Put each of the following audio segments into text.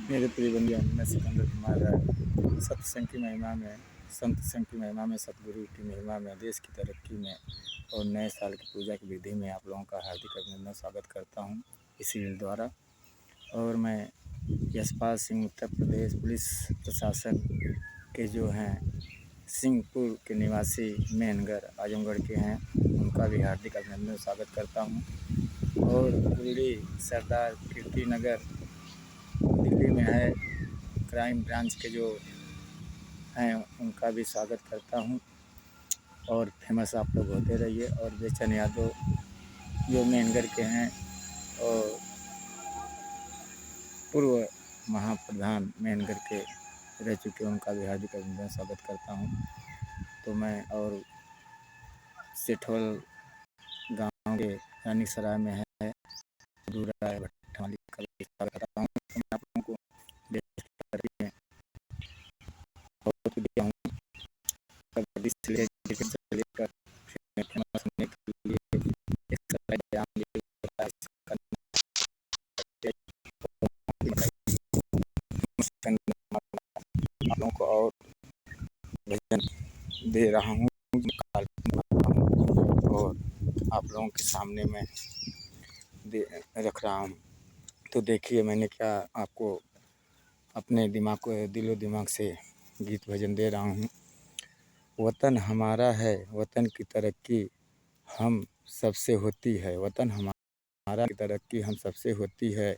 मेरे प्रिय बंधुओं, मैं सिकंदर कुमार राय सत्संग की महिमा में, संत संघ की महिमा में, सतगुरु की महिमा में, देश की तरक्की में और नए साल की पूजा की विधि में आप लोगों का हार्दिक अभिनंदन स्वागत करता हूं इसी रील द्वारा। और मैं यशपाल सिंह उत्तर प्रदेश पुलिस प्रशासन के जो हैं सिंहपुर के निवासी मेहनगर आजमगढ़ के हैं, उनका भी हार्दिक अभिनंदन स्वागत करता हूं। और कुल्ली सरदार कीर्ति नगर दिल्ली में है, क्राइम ब्रांच के जो हैं उनका भी स्वागत करता हूं। और फेमस आप लोग होते रहिए। और बेचन यादव जो मेहनगर के हैं और पूर्व महाप्रधान मेहनगर के रह चुके, उनका भी हार्दिक अभिनंदन स्वागत करता हूं। तो मैं और सेठवल गांव के रानी सराय में है दूरा भट्टाली का भी स्वागत करता हूं। मैं आप लोगों को बहुत दिया हूँ कबड्डी से लेकर फेमस होने के लिए को और भजन दे रहा हूँ और आप लोगों के सामने मैं रख रहा हूँ। तो देखिए मैंने क्या आपको अपने दिमाग को दिलो दिमाग से गीत भजन दे रहा हूँ। वतन हमारा है, वतन की तरक्की हम सबसे होती है, वतन हमारा की तरक्की हम सबसे होती है।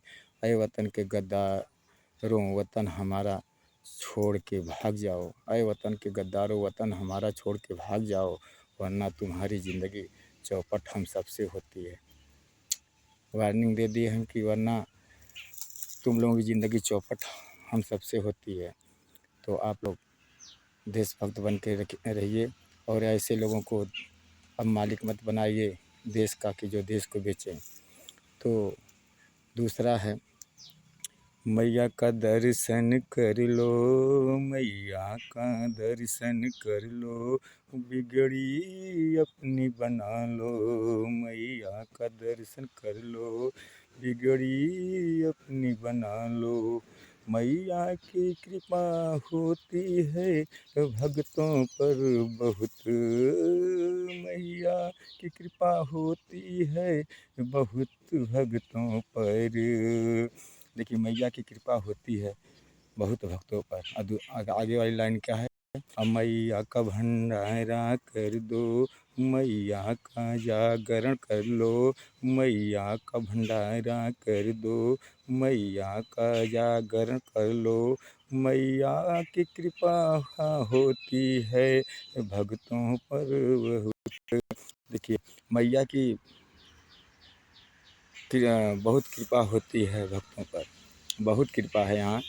अय वतन के गद्दारों वतन हमारा छोड़ के भाग जाओ, अय वतन के गद्दारों वतन हमारा छोड़ के भाग जाओ, वरना तुम्हारी ज़िंदगी चौपट हम सबसे होती है। वार्निंग दे दी है कि वरना तुम लोगों की ज़िंदगी चौपट हम सबसे होती है। तो आप लोग देशभक्त बन के रहिए और ऐसे लोगों को अब मालिक मत बनाइए देश का कि जो देश को बेचें। तो दूसरा है, मैया का दर्शन कर लो, मैया का दर्शन कर लो, बिगड़ी अपनी बना लो, मैया का दर्शन कर लो, बिगड़ी अपनी बना लो। मैया की कृपा होती है भक्तों पर बहुत, मैया की कृपा होती है बहुत भक्तों पर। देखिए मैया की कृपा होती है बहुत भक्तों पर। आगे वाली लाइन क्या है, मैया का भंडारा कर दो, मैया का जागरण कर लो, मैया का भंडारा कर दो, मैया का जागरण कर लो, मैया की कृपा होती है भक्तों पर बहुत। देखिए मैया की बहुत कृपा होती है भक्तों पर, बहुत कृपा है यहाँ।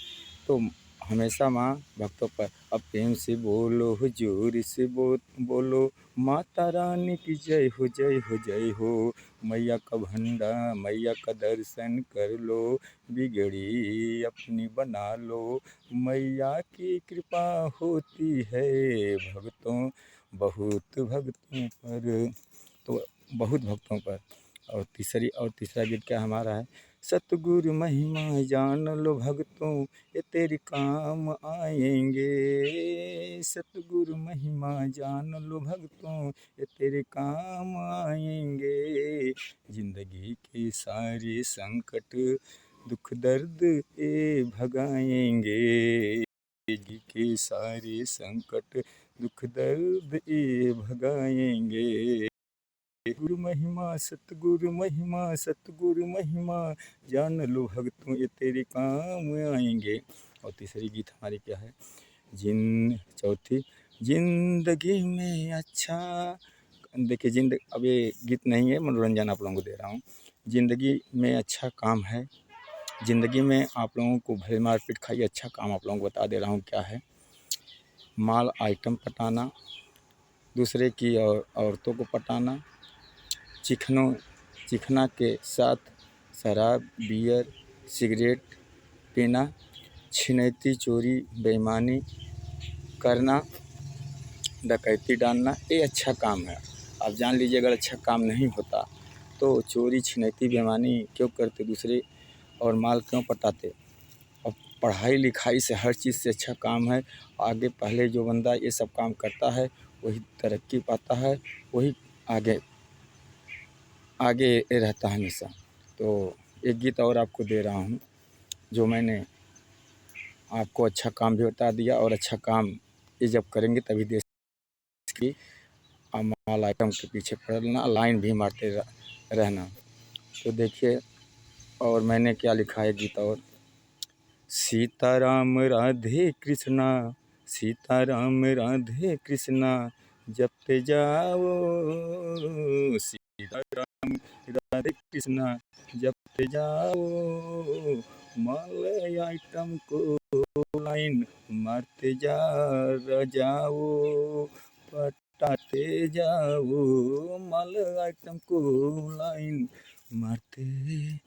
तो हमेशा माँ भक्तों पर अब प्रेम से बोलो, हुजूर से बोलो, माता रानी की जय हो जय हो जय हो। मैया का मैया का दर्शन कर लो, बिगड़ी अपनी बना लो, मैया की कृपा होती है भक्तों बहुत भक्तों पर। तो बहुत भक्तों पर। और तीसरा गीत क्या हमारा है, सतगुरु महिमा जान लो भक्तों ये तेरी काम आएंगे, सतगुरु महिमा जान लो भक्तों ये तेरे काम आएंगे। जिंदगी के सारे संकट दुख दर्द ये भगाएंगे, जिंदगी के सारे संकट दुख दर्द ये भगाएंगे। गुरु महिमा सतगुरु महिमा, सतगुरु महिमा जान लो भक्तों ये तेरे काम आएंगे। और तीसरी गीत हमारी क्या है, चौथी, जिंदगी में अच्छा। देखिए अब ये गीत नहीं है, मनोरंजन आप लोगों को दे रहा हूँ। ज़िंदगी में अच्छा काम है, ज़िंदगी में आप लोगों को भले मारपीट खाइए, अच्छा काम आप लोगों को बता दे रहा हूँ क्या है, माल आइटम पटाना, दूसरे की औरतों को पटाना, चिकना के साथ शराब बियर सिगरेट पीना, छिनैती चोरी बेईमानी करना, डकैती डालना, ये अच्छा काम है। आप जान लीजिए अगर अच्छा काम नहीं होता तो चोरी छिनैती बेईमानी क्यों करते दूसरे और माल क्यों पटाते और पढ़ाई लिखाई से हर चीज़ से अच्छा काम है। आगे पहले जो बंदा ये सब काम करता है वही तरक्की पाता है, वही आगे आगे रहता है हमेशा। तो एक गीत और आपको दे रहा हूँ, जो मैंने आपको अच्छा काम भी बता दिया, और अच्छा काम ये जब करेंगे तभी देश की माल आइटम के पीछे पड़ना, लाइन भी मारते रहना। तो देखिए, और मैंने क्या लिखा है गीत और, सीताराम राधे कृष्णा, सीताराम राधे कृष्णा, जपते जाओ, सीताराम राधे कृष्णा, जपते जाओ, माल आइटम को लाइन मारते जाओ, पटाते जाओ, माल आइटम को लाइन मारते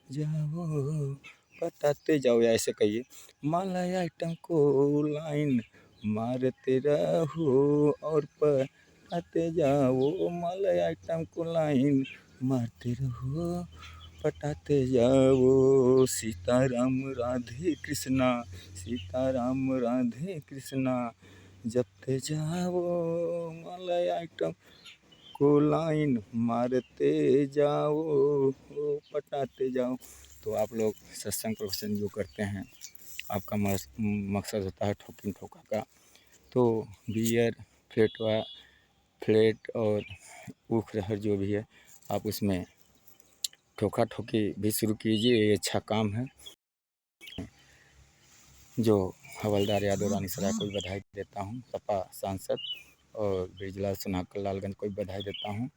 जाओ, पटाते जाओ, या ऐसे कहिए, माल आइटम को लाइन मारते रहो और पटाते जाओ, माल आइटम को लाइन मारते रहो, पटाते जाओ, सीताराम राधे कृष्णा, सीताराम राधे कृष्णा, जपते जाओ, माल आइटम को लाइन मारते जाओ, पटाते जाओ। तो आप लोग सत्संग प्रोफेशन जो करते हैं, आपका मकसद होता है ठोकिन ठोका का, तो बियर फ्लेट और ऊख रहर जो भी है, आप उसमें ठोका ठोकी भी शुरू कीजिए, ये अच्छा काम है। जो हवलदार यादव रानीसराय को भी बधाई देता हूँ, सपा सांसद, और ब्रिजलाल सोनाकर लालगंज को भी बधाई देता हूँ,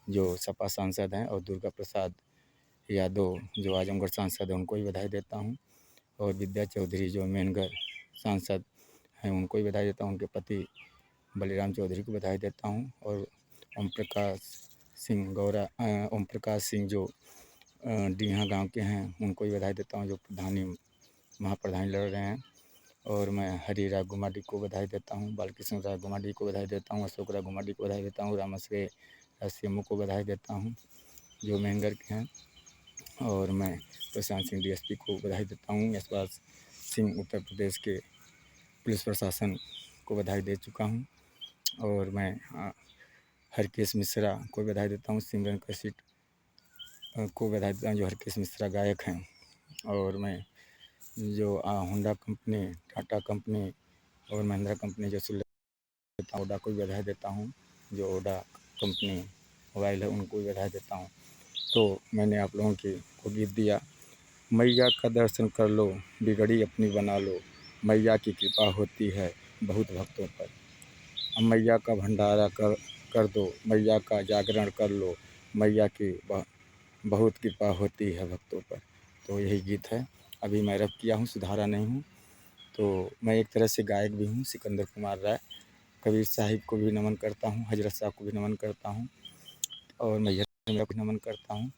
जो सपा सांसद हैं, और दुर्गा प्रसाद यादव जो आजमगढ़ सांसद हैं उनको भी बधाई देता हूँ, और विद्या चौधरी जो मेनगढ़ सांसद हैं उनको भी बधाई देता हूँ, उनके पति बलिराम चौधरी को बधाई देता हूँ, और ओम प्रकाश सिंह जो डीहा गांव के हैं उनको भी बधाई देता हूँ, जो महाप्रधानी लड़ रहे हैं, और मैं हरी राय गुमाडी को बधाई देता हूँ, बालकृष्ण राय गुमाडी को बधाई देता हूँ, अशोक राय गुमाडी को बधाई देता हूँ, रामश्री सीएमओ को बधाई देता हूँ जो मेहनगर के हैं, और मैं प्रशांत सिंह डीएसपी को बधाई देता हूँ, यशपाल सिंह उत्तर प्रदेश के पुलिस प्रशासन को बधाई दे चुका हूँ, और मैं हरकेश मिश्रा को बधाई देता हूँ, सिमरन कसीट को बधाई देता हूँ जो हरकेश मिश्रा गायक हैं, और मैं जो होंडा कंपनी, टाटा कंपनी और महिंद्रा कंपनी जो देता हूँ, ओडा को भी बधाई देता हूँ, जो ओडा कंपनी मोबाइल है उनको भी बधाई देता हूँ। तो मैंने आप लोगों को गीत दिया, मैया का दर्शन कर लो, बिगड़ी अपनी बना लो, मैया की कृपा होती है बहुत भक्तों पर, मैया का भंडारा कर दो, मैया का जागरण कर लो, मैया की बहुत कृपा होती है भक्तों पर। तो यही गीत है। अभी मैं रैप किया हूँ, सुधारा नहीं हूँ। तो मैं एक तरह से गायक भी हूँ। सिकंदर कुमार राय, कबीर साहिब को भी नमन करता हूँ, हजरत साहब को भी नमन करता हूँ, और मैया को भी नमन करता हूँ,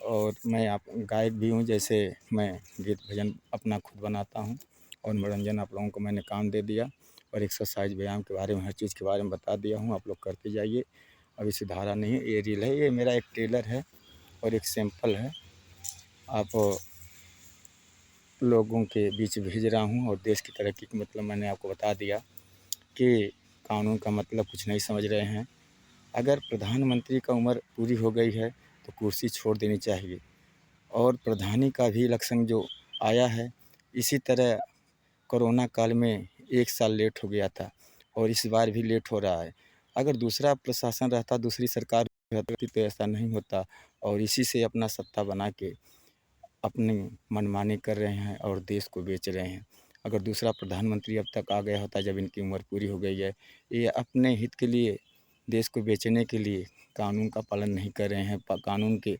और मैं आप गायक भी हूँ। जैसे मैं गीत भजन अपना खुद बनाता हूँ, और मनोरंजन आप लोगों को मैंने काम दे दिया, और एक्सरसाइज व्यायाम के बारे में हर चीज़ के बारे में बता दिया हूँ। आप लोग करते जाइए। अभी सुधारा नहीं है, ये रील है, ये मेरा एक ट्रेलर है और एक सैंपल है, आप लोगों के बीच भेज रहा हूँ। और देश की तरक्की का मतलब मैंने आपको बता दिया कि कानून का मतलब कुछ नहीं समझ रहे हैं। अगर प्रधानमंत्री का उम्र पूरी हो गई है तो कुर्सी छोड़ देनी चाहिए, और प्रधानी का भी इलेक्शन जो आया है, इसी तरह कोरोना काल में 1 साल लेट हो गया था, और इस बार भी लेट हो रहा है। अगर दूसरा प्रशासन रहता, दूसरी सरकार रहती तो ऐसा नहीं होता, और इसी से अपना सत्ता बना के अपनी मनमानी कर रहे हैं और देश को बेच रहे हैं। अगर दूसरा प्रधानमंत्री अब तक आ गया होता जब इनकी उम्र पूरी हो गई है, ये अपने हित के लिए, देश को बेचने के लिए कानून का पालन नहीं कर रहे हैं। कानून के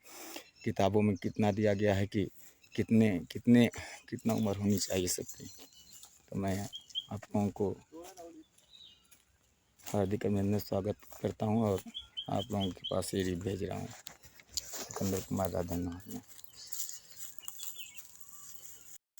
किताबों में कितना दिया गया है कि कितना उम्र होनी चाहिए सबकी। तो मैं आप लोगों को हार्दिक अभिनंदन स्वागत करता हूं, और आप लोगों के पास ये भेज रहा हूं। सिकंदर कुमार राय, धन्यवाद।